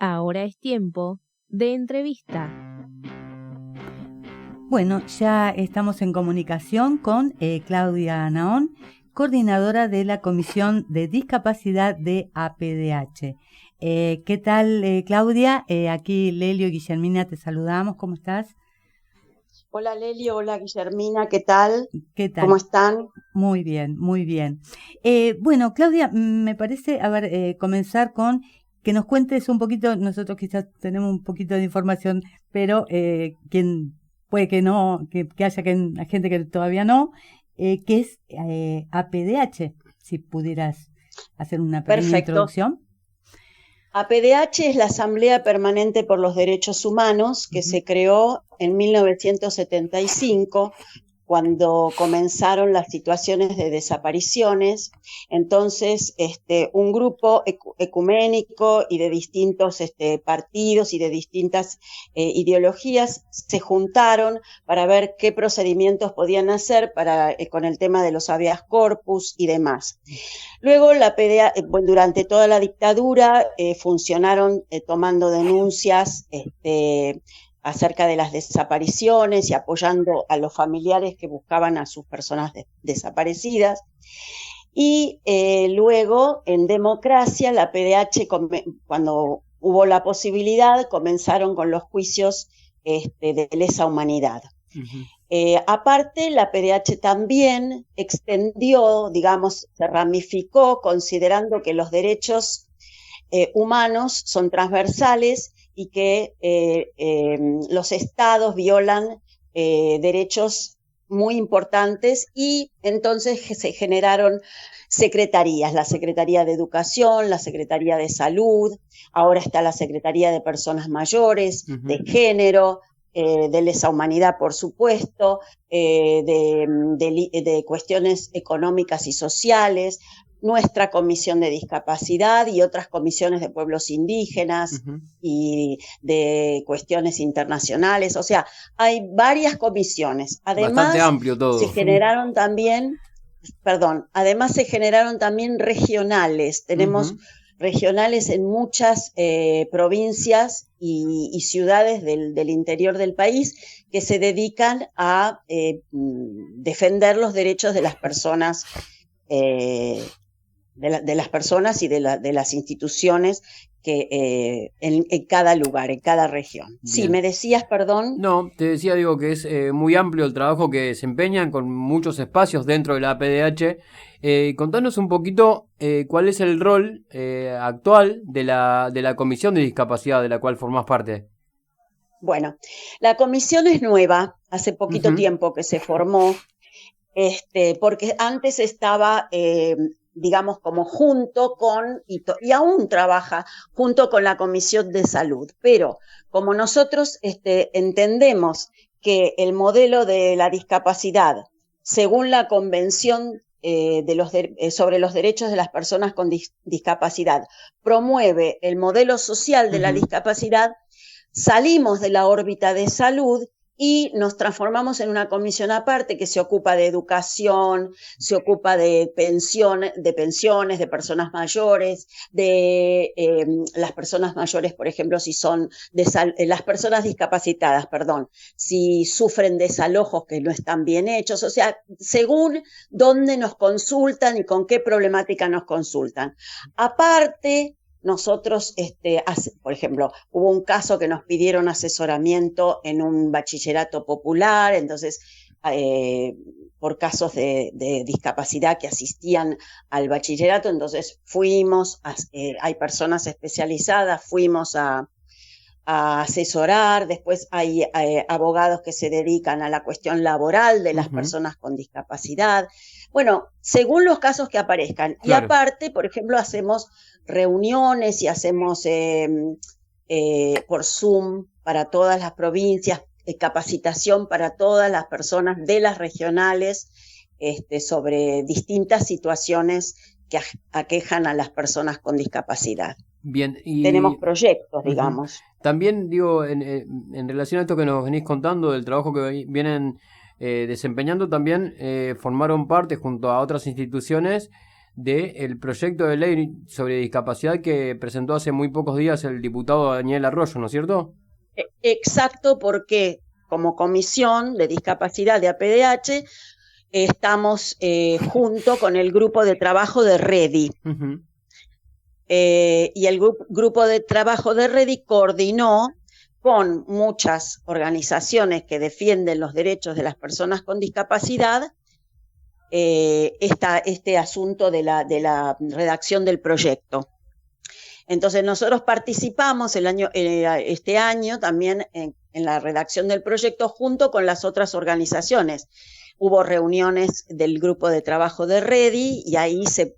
Ahora es tiempo de entrevista. Bueno, ya estamos en comunicación con Claudia Naón, coordinadora de la Comisión de Discapacidad de APDH. ¿Qué tal, Claudia? Aquí Lelio y Guillermina te saludamos. ¿Cómo estás? Hola Lelio, hola Guillermina, ¿qué tal? ¿Qué tal? ¿Cómo están? Muy bien, muy bien. Bueno, Claudia, me parece, comenzar con que nos cuentes un poquito. Nosotros quizás tenemos un poquito de información, pero quien puede que no, que haya gente que todavía no, que es APDH, si pudieras hacer una pequeña Perfecto. introducción. APDH es la Asamblea Permanente por los Derechos Humanos que se creó en 1975 cuando comenzaron las situaciones de desapariciones. Entonces, un grupo ecuménico y de distintos partidos y de distintas ideologías se juntaron para ver qué procedimientos podían hacer con el tema de los habeas corpus y demás. Luego, durante toda la dictadura funcionaron tomando denuncias acerca de las desapariciones y apoyando a los familiares que buscaban a sus personas desaparecidas. Y luego, en democracia, la PDH, cuando hubo la posibilidad, comenzaron con los juicios de lesa humanidad. Aparte, la PDH también extendió, digamos, se ramificó, considerando que los derechos humanos son transversales y que los estados violan derechos muy importantes, y entonces se generaron secretarías, la Secretaría de Educación, la Secretaría de Salud, ahora está la Secretaría de Personas Mayores, de Género, de lesa humanidad, por supuesto, de cuestiones económicas y sociales, nuestra comisión de discapacidad y otras comisiones de pueblos indígenas y de cuestiones internacionales. O sea, hay varias comisiones. Además, bastante amplio todo. Además se generaron también regionales. Tenemos regionales en muchas provincias y ciudades del interior del país que se dedican a defender los derechos de las personas, de las personas y de las instituciones que en cada lugar, en cada región. Bien. Sí, ¿me decías, perdón? No, te decía, digo, que es muy amplio el trabajo que desempeñan con muchos espacios dentro de la APDH. Contanos un poquito cuál es el rol actual de la Comisión de Discapacidad de la cual formás parte. Bueno, la comisión es nueva, hace poquito tiempo que se formó, porque antes estaba digamos, como junto con, y aún trabaja junto con la Comisión de Salud. Pero como nosotros entendemos que el modelo de la discapacidad, según la Convención sobre los derechos de las personas con discapacidad, promueve el modelo social de la discapacidad, salimos de la órbita de salud y nos transformamos en una comisión aparte que se ocupa de educación, se ocupa de pensiones de personas mayores, de las personas mayores, por ejemplo, si son las personas discapacitadas, si sufren desalojos que no están bien hechos, o sea, según dónde nos consultan y con qué problemática nos consultan. Aparte, nosotros, por ejemplo, hubo un caso que nos pidieron asesoramiento en un bachillerato popular, entonces, por casos de discapacidad que asistían al bachillerato, entonces fuimos, hay personas especializadas, fuimos a asesorar. Después hay abogados que se dedican a la cuestión laboral de las personas con discapacidad. Bueno, según los casos que aparezcan. Claro. Y aparte, por ejemplo, hacemos reuniones y hacemos por Zoom para todas las provincias, capacitación para todas las personas de las regionales sobre distintas situaciones que aquejan a las personas con discapacidad. Bien, y tenemos proyectos, digamos. También, digo, en relación a esto que nos venís contando del trabajo que vienen desempeñando, también formaron parte junto a otras instituciones del proyecto de ley sobre discapacidad que presentó hace muy pocos días el diputado Daniel Arroyo, ¿no es cierto? Exacto, porque como Comisión de Discapacidad de APDH estamos junto con el grupo de trabajo de REDI. Uh-huh. Y el grupo de trabajo de REDI coordinó con muchas organizaciones que defienden los derechos de las personas con discapacidad este asunto de la redacción del proyecto. Entonces nosotros participamos este año también en la redacción del proyecto junto con las otras organizaciones. Hubo reuniones del grupo de trabajo de REDI y ahí se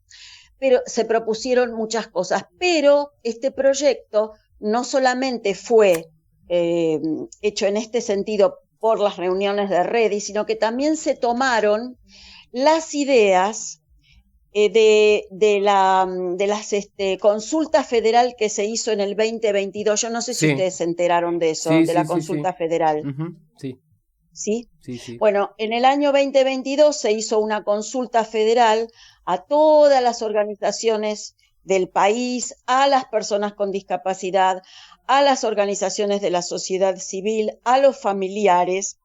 propusieron muchas cosas, pero este proyecto no solamente fue hecho en este sentido por las reuniones de REDI, sino que también se tomaron las ideas de la consulta federal que se hizo en el 2022. Yo no sé si ustedes se enteraron de eso, de la consulta federal. Uh-huh. Sí. ¿Sí? Sí. Bueno, en el año 2022 se hizo una consulta federal a todas las organizaciones del país, a las personas con discapacidad, a las organizaciones de la sociedad civil, a los familiares,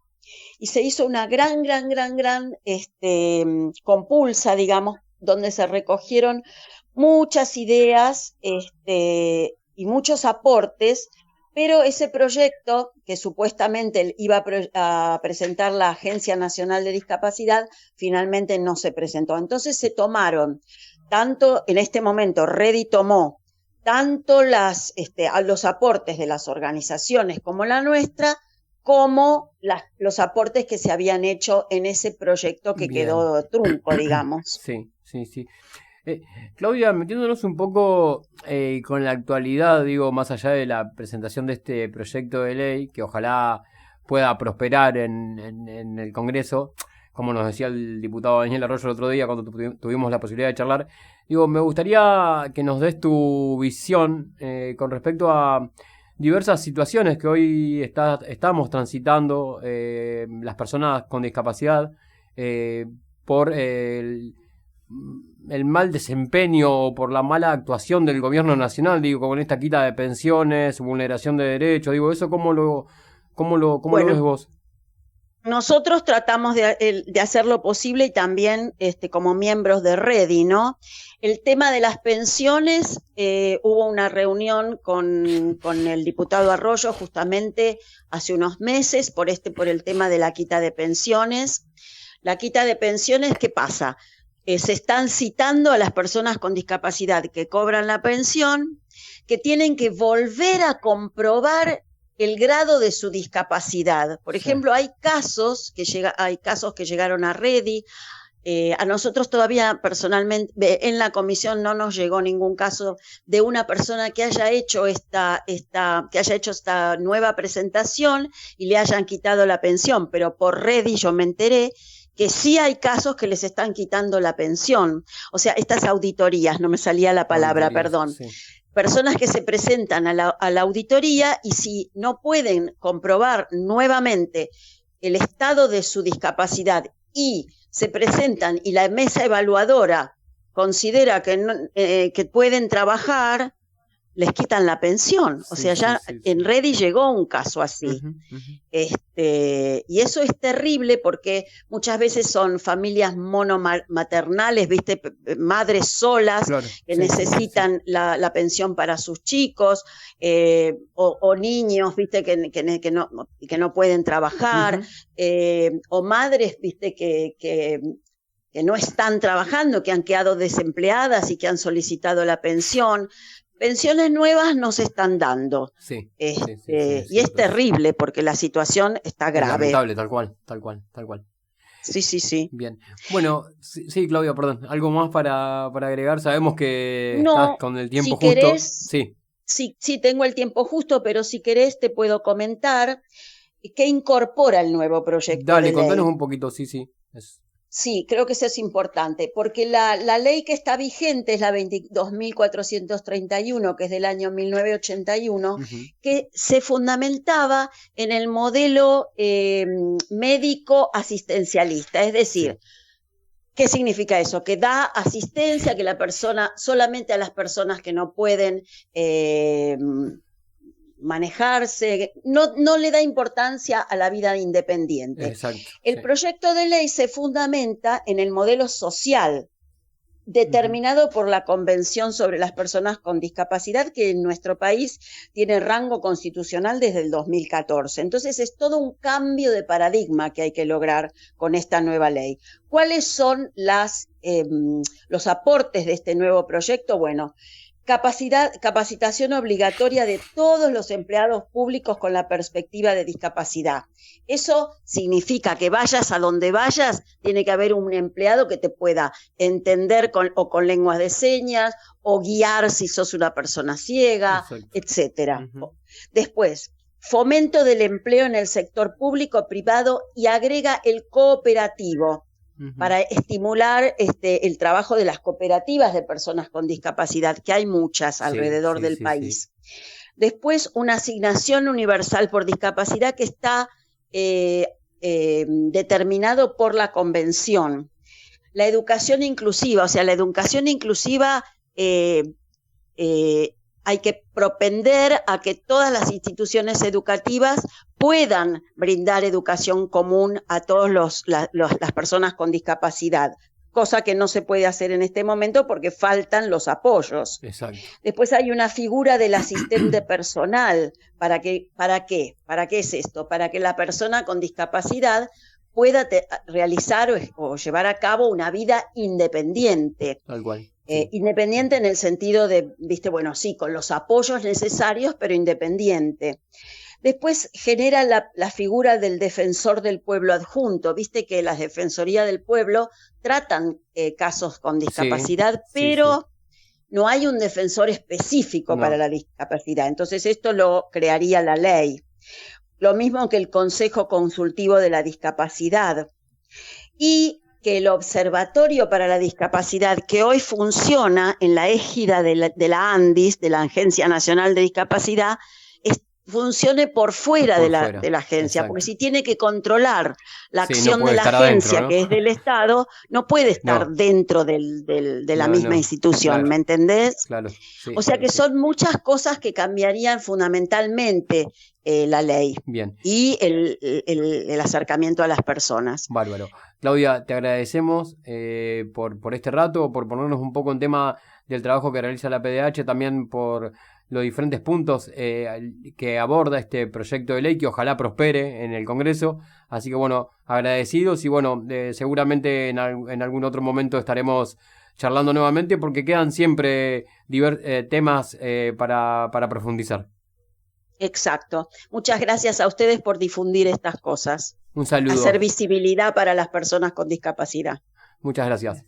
y se hizo una gran compulsa, digamos, donde se recogieron muchas ideas y muchos aportes, pero ese proyecto que supuestamente iba a presentar la Agencia Nacional de Discapacidad, finalmente no se presentó. Entonces se tomaron, tanto en este momento, REDI tomó tanto los aportes de las organizaciones como la nuestra, como los aportes que se habían hecho en ese proyecto que quedó trunco, digamos. Sí. Claudia, metiéndonos un poco con la actualidad, digo, más allá de la presentación de este proyecto de ley, que ojalá pueda prosperar en el Congreso, como nos decía el diputado Daniel Arroyo el otro día cuando tuvimos la posibilidad de charlar, digo, me gustaría que nos des tu visión con respecto a diversas situaciones que hoy estamos transitando las personas con discapacidad por el mal desempeño o por la mala actuación del gobierno nacional, digo, con esta quita de pensiones, vulneración de derechos, digo, ¿eso cómo lo ves vos? Nosotros tratamos de hacer lo posible y también como miembros de REDI, ¿no? El tema de las pensiones, hubo una reunión con el diputado Arroyo justamente hace unos meses por el tema de la quita de pensiones. La quita de pensiones, ¿qué pasa? Se están citando a las personas con discapacidad que cobran la pensión, que tienen que volver a comprobar el grado de su discapacidad. Por ejemplo, hay casos que llegaron a REDI. A nosotros todavía personalmente en la comisión no nos llegó ningún caso de una persona que haya hecho esta nueva presentación y le hayan quitado la pensión, pero por REDI yo me enteré que sí hay casos que les están quitando la pensión. O sea, estas auditorías, no me salía la palabra, perdón. Sí. Personas que se presentan a la auditoría y si no pueden comprobar nuevamente el estado de su discapacidad y se presentan y la mesa evaluadora considera que pueden trabajar, les quitan la pensión. O sea, ya en REDI llegó un caso así. Y eso es terrible porque muchas veces son familias monomaternales, ¿viste? Madres solas que necesitan la pensión para sus chicos, o niños, ¿viste? Que no pueden trabajar, o madres, ¿viste? Que no están trabajando, que han quedado desempleadas y que han solicitado la pensión. Pensiones nuevas no se están dando. Sí, y es terrible porque la situación está grave. Es lamentable, tal cual. Sí. Bien. Bueno, sí, Claudia, perdón. ¿Algo más para agregar? Sabemos que estás con el tiempo justo. Querés, sí, tengo el tiempo justo, pero si querés te puedo comentar qué incorpora el nuevo proyecto de ley. Dale, contanos un poquito, sí. Sí, creo que eso es importante, porque la ley que está vigente es la 22.431, que es del año 1981, que se fundamentaba en el modelo médico asistencialista, es decir, ¿Qué significa eso? Que da asistencia, que la persona, solamente a las personas que no pueden manejarse, no le da importancia a la vida independiente. Exacto, el proyecto de ley se fundamenta en el modelo social determinado por la Convención sobre las Personas con Discapacidad, que en nuestro país tiene rango constitucional desde el 2014. Entonces es todo un cambio de paradigma que hay que lograr con esta nueva ley. ¿Cuáles son los aportes de este nuevo proyecto? Bueno, capacitación obligatoria de todos los empleados públicos con la perspectiva de discapacidad. Eso significa que vayas a donde vayas, tiene que haber un empleado que te pueda entender con lenguas de señas o guiar si sos una persona ciega, etcétera. Después, fomento del empleo en el sector público, privado y agrega el cooperativo. Para estimular el trabajo de las cooperativas de personas con discapacidad, que hay muchas alrededor del país. Después, una asignación universal por discapacidad que está determinado por la Convención. La educación inclusiva, o sea, la educación inclusiva hay que propender a que todas las instituciones educativas puedan brindar educación común a todas las personas con discapacidad, cosa que no se puede hacer en este momento porque faltan los apoyos. Exacto. Después hay una figura del asistente personal. ¿Para qué? ¿Para qué es esto? Para que la persona con discapacidad pueda realizar o llevar a cabo una vida independiente. Tal cual. Independiente en el sentido de, bueno, sí, con los apoyos necesarios, pero independiente. Después genera la figura del defensor del pueblo adjunto. Viste que las defensorías del pueblo tratan casos con discapacidad, pero no hay un defensor específico para la discapacidad. Entonces esto lo crearía la ley. Lo mismo que el Consejo Consultivo de la Discapacidad. Y que el Observatorio para la Discapacidad, que hoy funciona en la égida de la ANDIS, de la Agencia Nacional de Discapacidad, funcione por fuera de la agencia, porque si tiene que controlar la acción de la agencia, ¿no? Que es del Estado, no puede estar dentro de la misma institución, claro. ¿Me entendés? Claro. Sí, o sea que son muchas cosas que cambiarían fundamentalmente la ley. Bien. Y el acercamiento a las personas. Bárbaro. Claudia, te agradecemos por este rato, por ponernos un poco en tema del trabajo que realiza la PDH, también por los diferentes puntos que aborda este proyecto de ley, que ojalá prospere en el Congreso. Así que bueno, agradecidos y bueno, seguramente en algún otro momento estaremos charlando nuevamente porque quedan siempre temas para profundizar. Exacto. Muchas gracias a ustedes por difundir estas cosas. Un saludo. Hacer visibilidad para las personas con discapacidad. Muchas gracias.